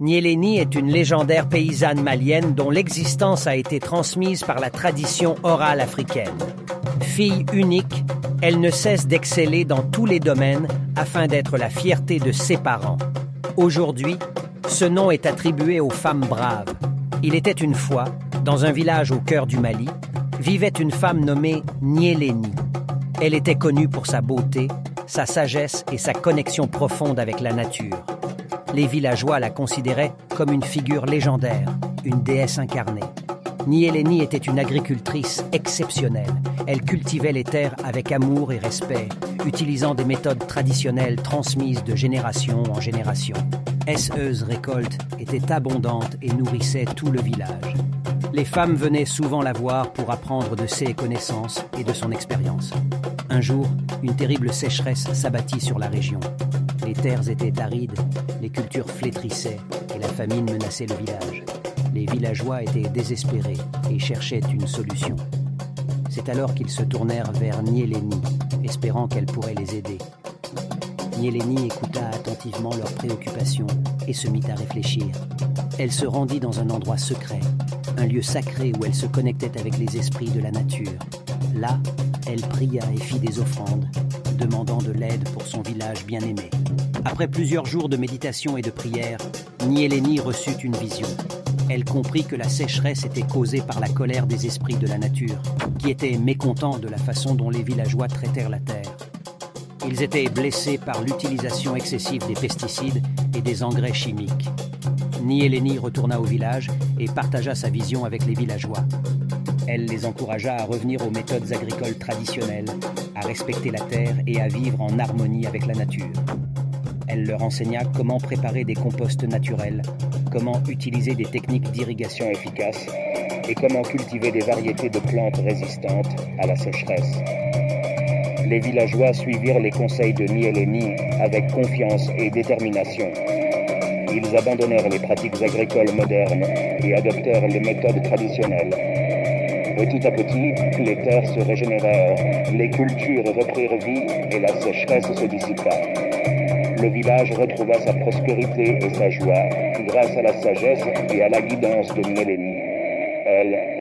Nyéléni est une légendaire paysanne malienne dont l'existence a été transmise par la tradition orale africaine. Fille unique, elle ne cesse d'exceller dans tous les domaines afin d'être la fierté de ses parents. Aujourd'hui, ce nom est attribué aux femmes braves. Il était une fois, dans un village au cœur du Mali, vivait une femme nommée Nyéléni. Elle était connue pour sa beauté, sa sagesse et sa connexion profonde avec la nature. Les villageois la considéraient comme une figure légendaire, une déesse incarnée. Nyéléni était une agricultrice exceptionnelle. Elle cultivait les terres avec amour et respect, utilisant des méthodes traditionnelles transmises de génération en génération. Ses récoltes étaient abondantes et nourrissaient tout le village. Les femmes venaient souvent la voir pour apprendre de ses connaissances et de son expérience. Un jour, une terrible sécheresse s'abattit sur la région. Les terres étaient arides, les cultures flétrissaient et la famine menaçait le village. Les villageois étaient désespérés et cherchaient une solution. C'est alors qu'ils se tournèrent vers Nyéléni, espérant qu'elle pourrait les aider. Nyéléni écouta attentivement leurs préoccupations et se mit à réfléchir. Elle se rendit dans un endroit secret, un lieu sacré où elle se connectait avec les esprits de la nature. Là, elle pria et fit des offrandes, demandant de l'aide pour son village bien-aimé. Après plusieurs jours de méditation et de prière, Nyéléni reçut une vision. Elle comprit que la sécheresse était causée par la colère des esprits de la nature, qui étaient mécontents de la façon dont les villageois traitèrent la terre. Ils étaient blessés par l'utilisation excessive des pesticides et des engrais chimiques. Nyéléni retourna au village et partagea sa vision avec les villageois. Elle les encouragea à revenir aux méthodes agricoles traditionnelles, à respecter la terre et à vivre en harmonie avec la nature. Elle leur enseigna comment préparer des composts naturels, comment utiliser des techniques d'irrigation efficaces et comment cultiver des variétés de plantes résistantes à la sécheresse. Les villageois suivirent les conseils de Nyéléni avec confiance et détermination. Ils abandonnèrent les pratiques agricoles modernes et adoptèrent les méthodes traditionnelles. Petit à petit, les terres se régénérèrent, les cultures reprirent vie et la sécheresse se dissipa. Le village retrouva sa prospérité et sa joie grâce à la sagesse et à la guidance de Nyéléni. Elle